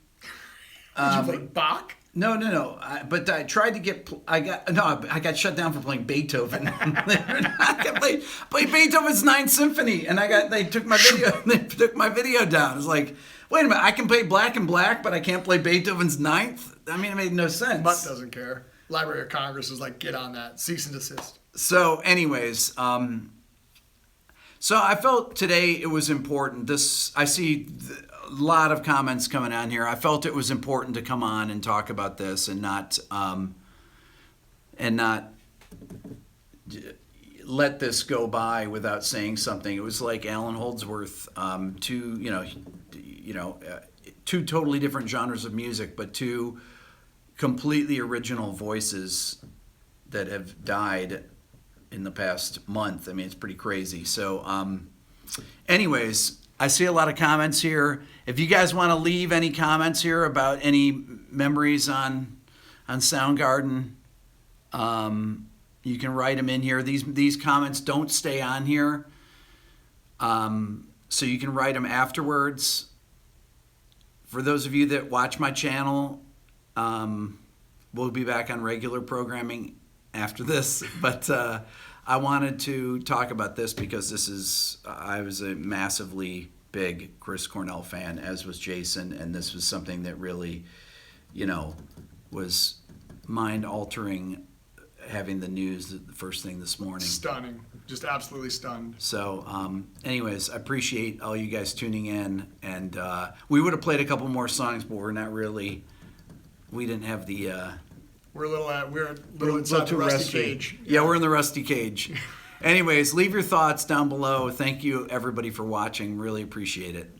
Did you play Bach? No. But I tried to get. I got shut down for playing Beethoven. I played Beethoven's Ninth Symphony, and they took my video. They took my video down. It's like, wait a minute, I can play Black in Black, but I can't play Beethoven's Ninth. I mean, it made no sense. Mutt doesn't care. Library of Congress was like, get on that, cease and desist. So, anyways, so I felt today it was important. I see a lot of comments coming on here. I felt it was important to come on and talk about this and not let this go by without saying something. It was like Alan Holdsworth, two totally different genres of music, but two completely original voices that have died in the past month. I mean, it's pretty crazy. So, anyways, I see a lot of comments here. If you guys want to leave any comments here about any memories on Soundgarden, you can write them in here. These comments don't stay on here, so you can write them afterwards. For those of you that watch my channel, we'll be back on regular programming after this, but I wanted to talk about this because I was a massively big Chris Cornell fan, as was Jason, and this was something that really, was mind-altering, having the news the first thing this morning. Stunning. Just absolutely stunned. So, anyways, I appreciate all you guys tuning in, and we would have played a couple more songs, but we didn't have the... We're a little inside the rusty cage. Yeah, we're in the rusty cage. Anyways, leave your thoughts down below. Thank you, everybody, for watching. Really appreciate it.